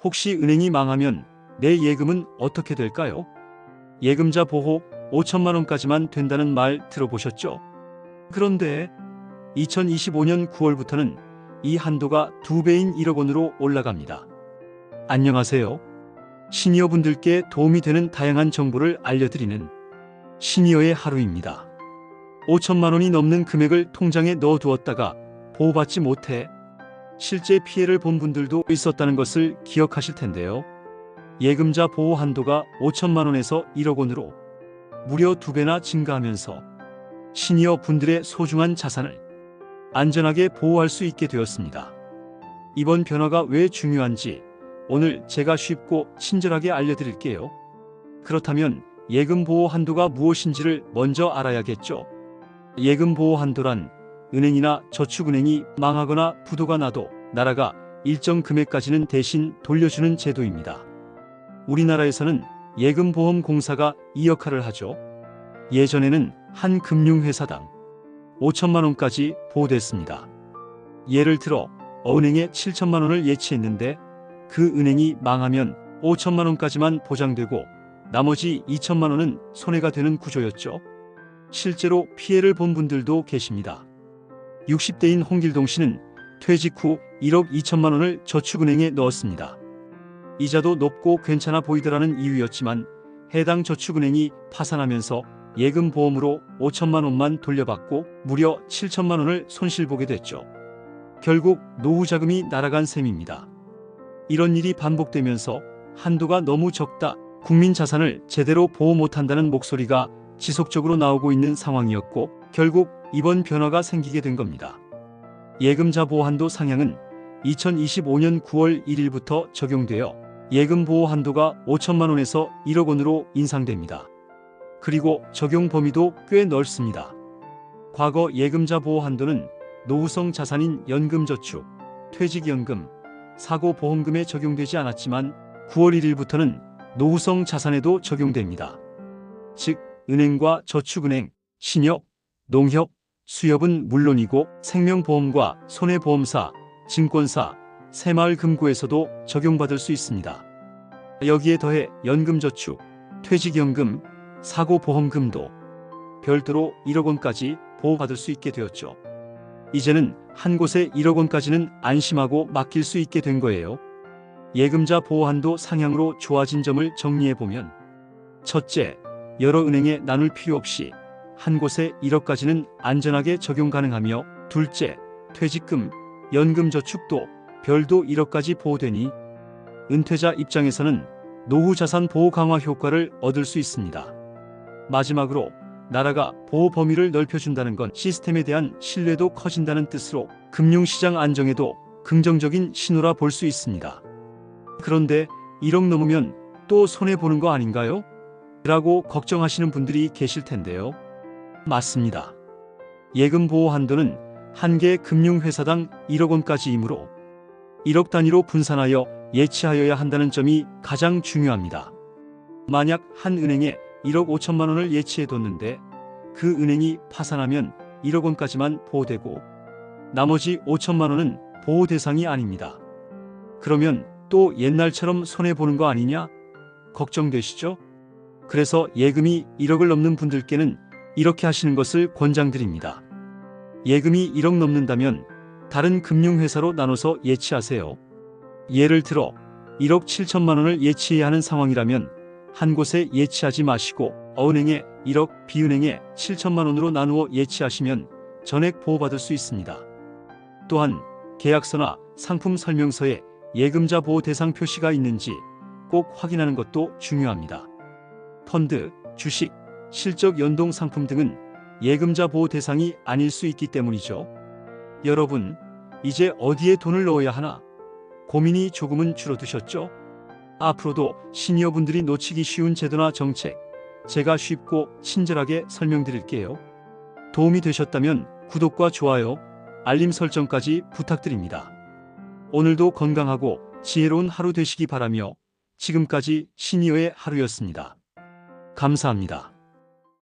혹시 은행이 망하면 내 예금은 어떻게 될까요? 예금자 보호 5천만 원까지만 된다는 말 들어보셨죠? 그런데 2025년 9월부터는 이 한도가 2배인 1억 원으로 올라갑니다. 안녕하세요. 시니어분들께 도움이 되는 다양한 정보를 알려드리는 시니어의 하루입니다. 5천만 원이 넘는 금액을 통장에 넣어두었다가 보호받지 못해 실제 피해를 본 분들도 있었다는 것을 기억하실 텐데요. 예금자 보호 한도가 5천만 원에서 1억 원으로 무려 2배나 증가하면서 시니어 분들의 소중한 자산을 안전하게 보호할 수 있게 되었습니다. 이번 변화가 왜 중요한지 오늘 제가 쉽고 친절하게 알려드릴게요. 그렇다면 예금 보호 한도가 무엇인지를 먼저 알아야겠죠. 예금 보호 한도란 은행이나 저축은행이 망하거나 부도가 나도 나라가 일정 금액까지는 대신 돌려주는 제도입니다. 우리나라에서는 예금보험공사가 이 역할을 하죠. 예전에는 한 금융회사당 5천만 원까지 보호됐습니다. 예를 들어 은행에 7천만 원을 예치했는데 그 은행이 망하면 5천만 원까지만 보장되고 나머지 2천만 원은 손해가 되는 구조였죠. 실제로 피해를 본 분들도 계십니다. 60대인 홍길동 씨는 퇴직 후 1억 2천만 원을 저축은행에 넣었습니다. 이자도 높고 괜찮아 보이더라는 이유였지만 해당 저축은행이 파산하면서 예금보험으로 5천만 원만 돌려받고 무려 7천만 원을 손실보게 됐죠. 결국 노후 자금이 날아간 셈입니다. 이런 일이 반복되면서 한도가 너무 적다, 국민 자산을 제대로 보호 못한다는 목소리가 지속적으로 나오고 있는 상황이었고 결국 이번 변화가 생기게 된 겁니다. 예금자 보호 한도 상향은 2025년 9월 1일부터 적용되어 예금 보호 한도가 5천만 원에서 1억 원으로 인상됩니다. 그리고 적용 범위도 꽤 넓습니다. 과거 예금자 보호 한도는 노후성 자산인 연금저축, 퇴직연금, 사고보험금에 적용되지 않았지만 9월 1일부터는 노후성 자산에도 적용됩니다. 즉 은행과 저축은행, 신협, 농협, 수협은 물론이고 생명보험과 손해보험사, 증권사, 새마을금고에서도 적용받을 수 있습니다. 여기에 더해 연금저축, 퇴직연금, 사고보험금도 별도로 1억 원까지 보호받을 수 있게 되었죠. 이제는 한 곳에 1억 원까지는 안심하고 맡길 수 있게 된 거예요. 예금자 보호한도 상향으로 좋아진 점을 정리해보면 첫째, 여러 은행에 나눌 필요 없이 한 곳에 1억까지는 안전하게 적용 가능하며 둘째, 퇴직금, 연금저축도 별도 1억까지 보호되니 은퇴자 입장에서는 노후자산 보호 강화 효과를 얻을 수 있습니다. 마지막으로 나라가 보호 범위를 넓혀준다는 건 시스템에 대한 신뢰도 커진다는 뜻으로 금융시장 안정에도 긍정적인 신호라 볼 수 있습니다. 그런데 1억 넘으면 또 손해보는 거 아닌가요? 라고 걱정하시는 분들이 계실 텐데요. 맞습니다. 예금 보호 한도는 한 개 금융회사당 1억 원까지이므로 1억 단위로 분산하여 예치하여야 한다는 점이 가장 중요합니다. 만약 한 은행에 1억 5천만 원을 예치해뒀는데 그 은행이 파산하면 1억 원까지만 보호되고 나머지 5천만 원은 보호 대상이 아닙니다. 그러면 또 옛날처럼 손해보는 거 아니냐? 걱정되시죠? 그래서 예금이 1억을 넘는 분들께는 이렇게 하시는 것을 권장드립니다. 예금이 1억 넘는다면 다른 금융회사로 나눠서 예치하세요. 예를 들어 1억 7천만 원을 예치해야 하는 상황이라면 한 곳에 예치하지 마시고 어은행에 1억, B은행에 7천만 원으로 나누어 예치하시면 전액 보호받을 수 있습니다. 또한 계약서나 상품 설명서에 예금자 보호 대상 표시가 있는지 꼭 확인하는 것도 중요합니다. 펀드, 주식, 실적 연동 상품 등은 예금자 보호 대상이 아닐 수 있기 때문이죠. 여러분, 이제 어디에 돈을 넣어야 하나? 고민이 조금은 줄어드셨죠? 앞으로도 시니어분들이 놓치기 쉬운 제도나 정책, 제가 쉽고 친절하게 설명드릴게요. 도움이 되셨다면 구독과 좋아요, 알림 설정까지 부탁드립니다. 오늘도 건강하고 지혜로운 하루 되시기 바라며 지금까지 시니어의 하루였습니다. 감사합니다.